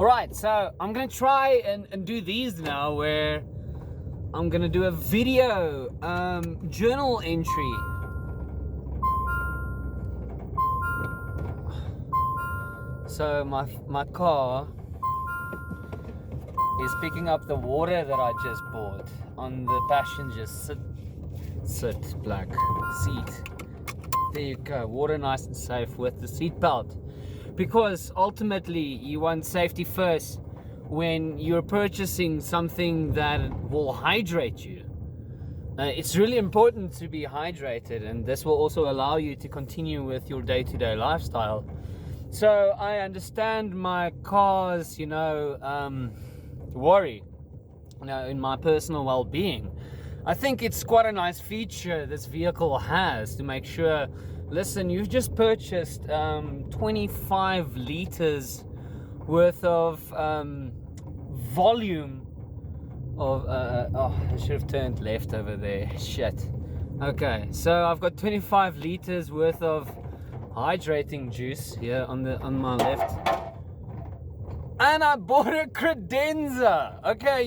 Alright, so I'm gonna try and do these now, where I'm gonna do a video journal entry. So my car is picking up the water that I just bought on the passenger sit black seat. There you go, water nice and safe with the seat belt. Because ultimately you want safety first when you're purchasing something that will hydrate you. It's really important to be hydrated, and this will also allow you to continue with your day-to-day lifestyle. So I understand my car's, worry, in my personal well-being. I think it's quite a nice feature this vehicle has to make sure, listen, you've just purchased 25 liters worth of volume of, I should have turned left over there, shit. Okay, so I've got 25 liters worth of hydrating juice here on my left. And I bought a credenza. Okay,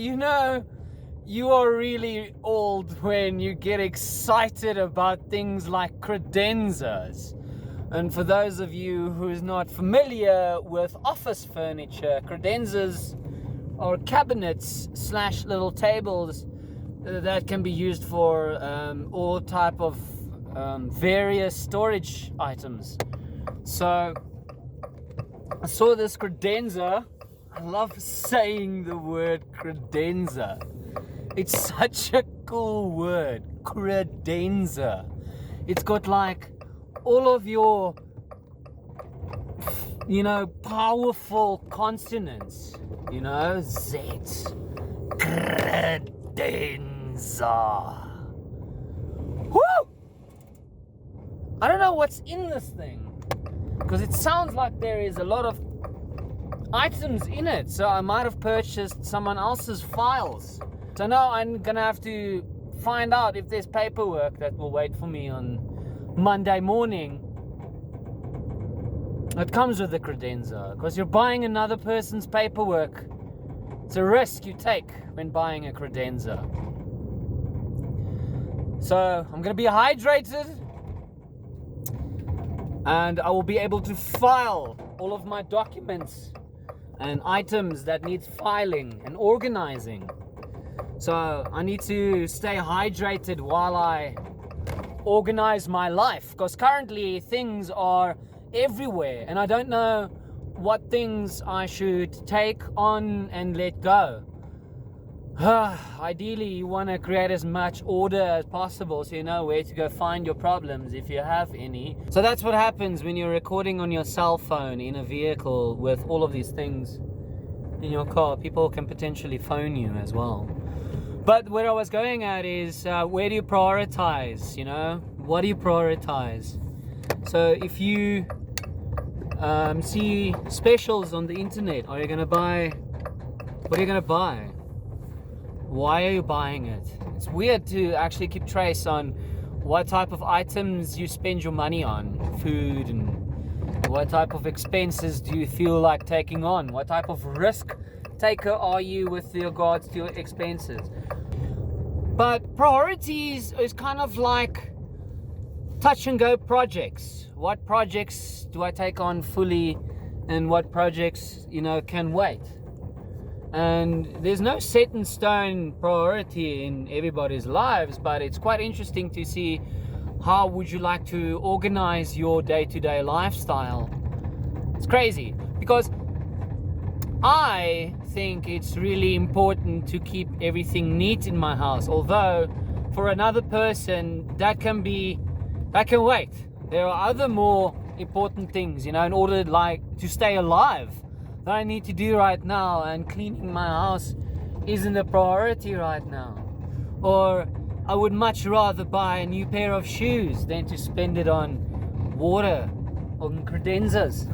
you are really old when you get excited about things like credenzas. And for those of you who is not familiar with office furniture, credenzas are cabinets / little tables that can be used for all type of various storage items. So I saw this credenza. I love saying the word credenza. It's such a cool word, credenza. It's got like all of your, powerful consonants, Z, credenza. Woo! I don't know what's in this thing, because it sounds like there is a lot of items in it, so I might have purchased someone else's files. So now I'm gonna have to find out if there's paperwork that will wait for me on Monday morning. It comes with the credenza, because you're buying another person's paperwork. It's a risk you take when buying a credenza. So I'm gonna be hydrated, and I will be able to file all of my documents and items that needs filing and organizing. So I need to stay hydrated while I organize my life, because currently things are everywhere and I don't know what things I should take on and let go. Ideally you want to create as much order as possible so you know where to go find your problems if you have any. So that's what happens when you're recording on your cell phone in a vehicle with all of these things in your car. People can potentially phone you as well. But where I was going at is where do you prioritize, what do you prioritize? So if you see specials on the internet, what are you going to buy? Why are you buying it? It's weird to actually keep trace on what type of items you spend your money on, food, and what type of expenses do you feel like taking on? What type of risk taker are you with regards to your expenses? But priorities is kind of like touch and go projects. What projects do I take on fully, and what projects, can wait? And there's no set in stone priority in everybody's lives, but it's quite interesting to see how would you like to organize your day-to-day lifestyle. It's crazy, because I think it's really important to keep everything neat in my house, although for another person that can wait. There are other more important things, in order to stay alive, that I need to do right now, and cleaning my house isn't a priority right now. Or I would much rather buy a new pair of shoes than to spend it on water, on credenzas.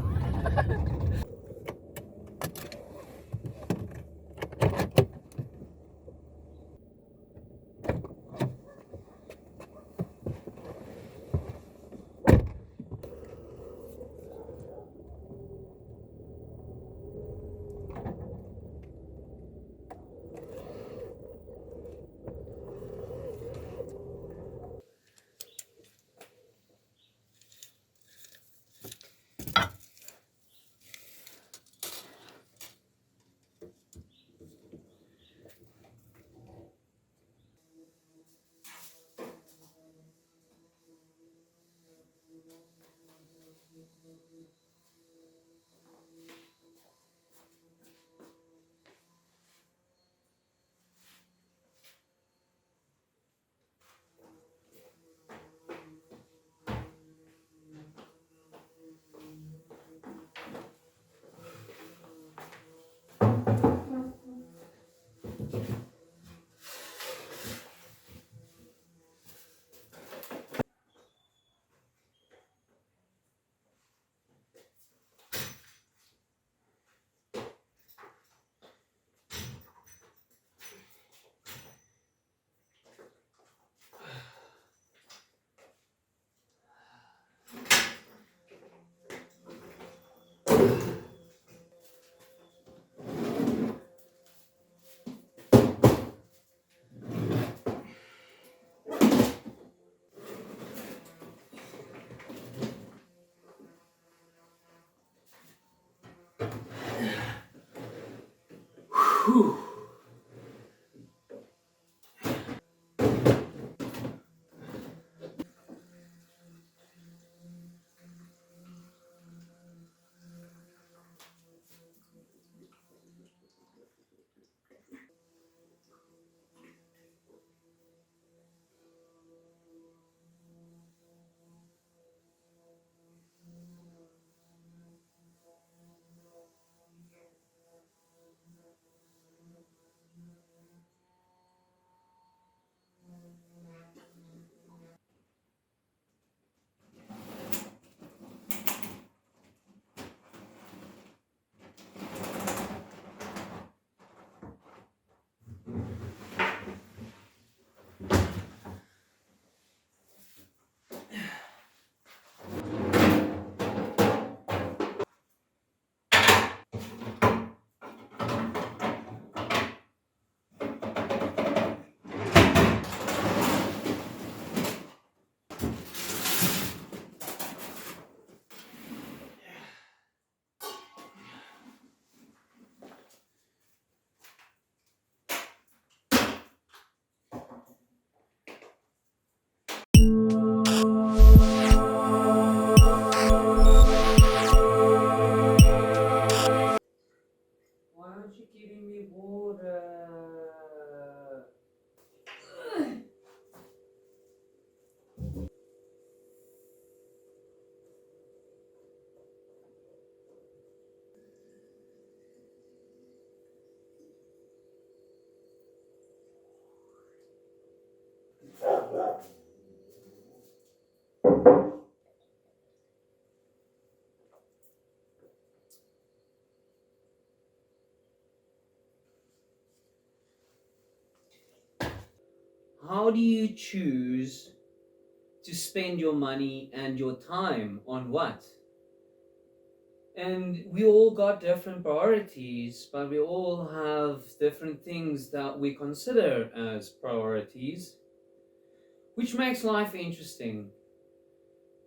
Why aren't you giving me water? How do you choose to spend your money and your time on what? And we all got different priorities, but we all have different things that we consider as priorities, which makes life interesting.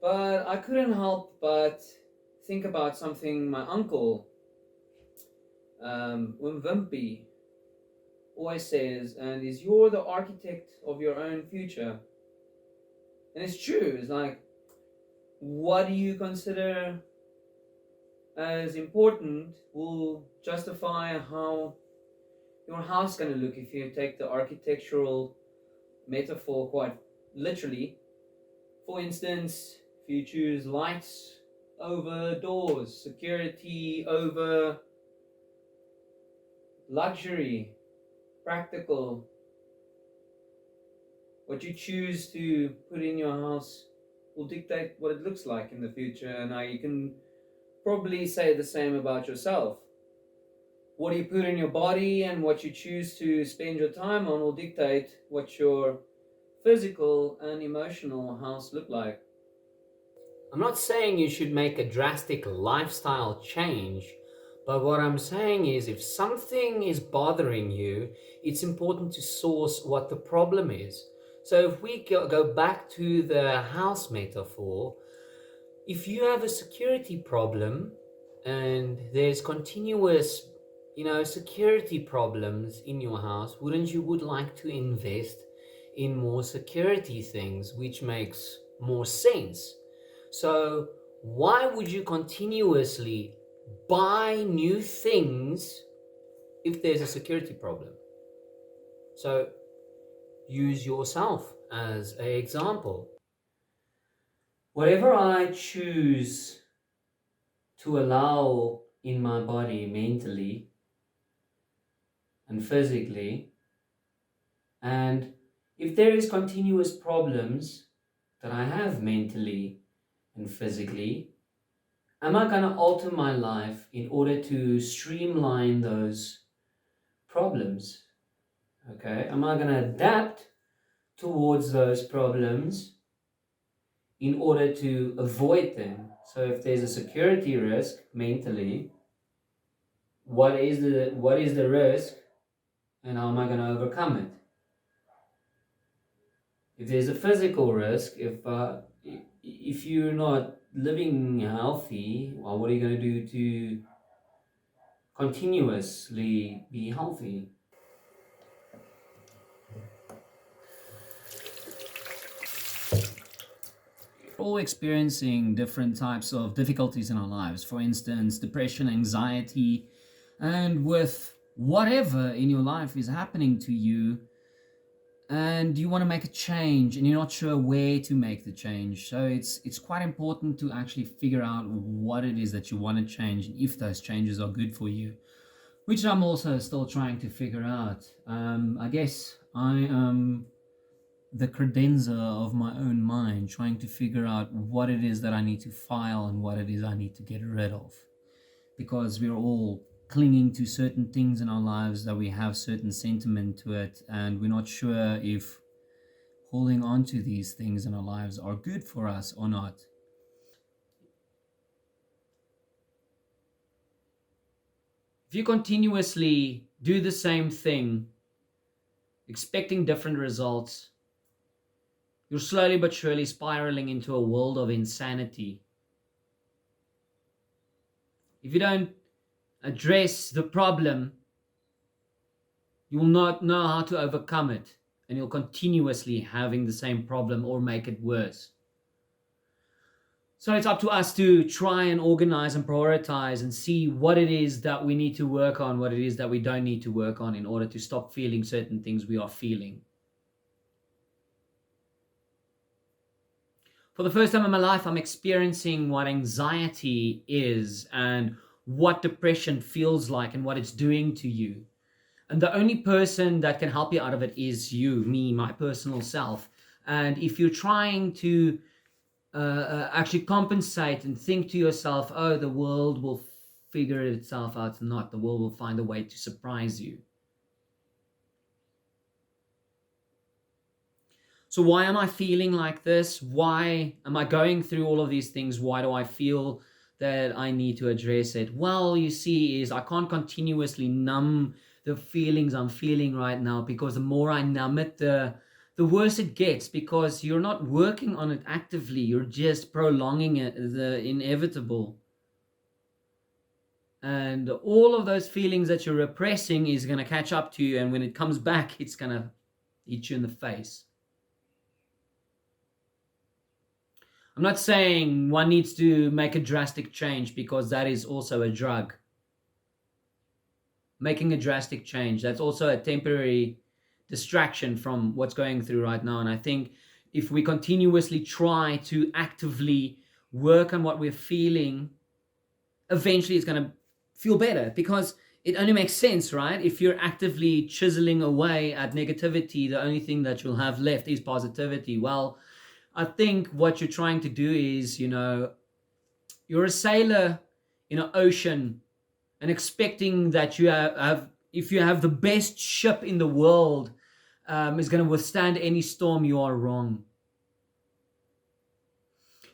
But I couldn't help but think about something my uncle, Wimpy, always says, and is you're the architect of your own future. And it's true. It's like, what do you consider as important will justify how your house going to look if you take the architectural metaphor quite literally. For instance, if you choose lights over doors, security over luxury, practical, what you choose to put in your house will dictate what it looks like in the future. And now you can probably say the same about yourself. What do you put in your body and what you choose to spend your time on will dictate what your physical and emotional house look like. I'm not saying you should make a drastic lifestyle change, but what I'm saying is if something is bothering you, it's important to source what the problem is. So if we go back to the house metaphor, if you have a security problem and there's continuous, security problems in your house, wouldn't you would like to invest in more security things, which makes more sense? So why would you continuously buy new things if there's a security problem? So use yourself as an example. Whatever I choose to allow in my body mentally and physically, and if there is continuous problems that I have mentally and physically, am I going to alter my life in order to streamline those problems? Okay, am I going to adapt towards those problems in order to avoid them? So if there's a security risk mentally, what is the risk and how am I going to overcome it? If there's a physical risk, if you're not living healthy, well, what are you going to do to continuously be healthy? We're all experiencing different types of difficulties in our lives. For instance, depression, anxiety, and with whatever in your life is happening to you, and you want to make a change and you're not sure where to make the change. So it's quite important to actually figure out what it is that you want to change and if those changes are good for you, which I'm also still trying to figure out. I guess I am the credenza of my own mind, trying to figure out what it is that I need to file and what it is I need to get rid of, because we're all clinging to certain things in our lives that we have certain sentiment to it, and we're not sure if holding on to these things in our lives are good for us or not. If you continuously do the same thing, expecting different results, you're slowly but surely spiraling into a world of insanity. If you don't address the problem, you will not know how to overcome it, and you'll continuously having the same problem or make it worse. So it's up to us to try and organize and prioritize and see what it is that we need to work on, what it is that we don't need to work on in order to stop feeling certain things we are feeling. For the first time in my life, I'm experiencing what anxiety is and what depression feels like and what it's doing to you. And the only person that can help you out of it is you, me, my personal self. And if you're trying to actually compensate and think to yourself, oh, the world will figure itself out, not. The world will find a way to surprise you. So why am I feeling like this? Why am I going through all of these things? Why do I feel that I need to address it? Well, you see, is I can't continuously numb the feelings I'm feeling right now, because the more I numb it, the worse it gets, because you're not working on it actively. You're just prolonging it, the inevitable. And all of those feelings that you're repressing is going to catch up to you. And when it comes back, it's going to hit you in the face. I'm not saying one needs to make a drastic change, because that is also a drug. Making a drastic change, that's also a temporary distraction from what's going through right now. And I think if we continuously try to actively work on what we're feeling, eventually it's going to feel better, because it only makes sense, right? If you're actively chiseling away at negativity, the only thing that you'll have left is positivity. Well, I think what you're trying to do is, you're a sailor in an ocean and expecting that you have if you have the best ship in the world, is going to withstand any storm. You are wrong.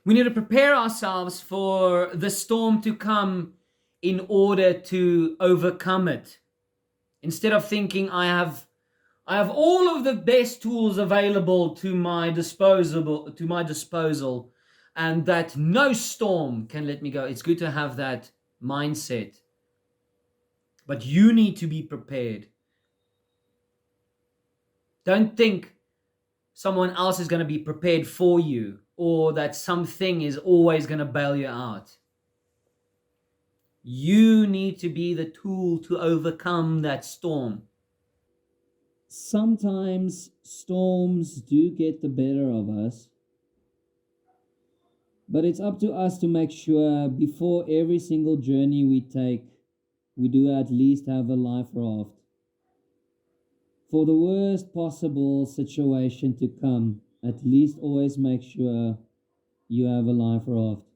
We need to prepare ourselves for the storm to come in order to overcome it. Instead of thinking, I have all of the best tools available to my disposal, and that no storm can let me go. It's good to have that mindset, but you need to be prepared. Don't think someone else is going to be prepared for you, or that something is always going to bail you out. You need to be the tool to overcome that storm. Sometimes storms do get the better of us, but it's up to us to make sure before every single journey we take, we do at least have a life raft. For the worst possible situation to come, at least always make sure you have a life raft.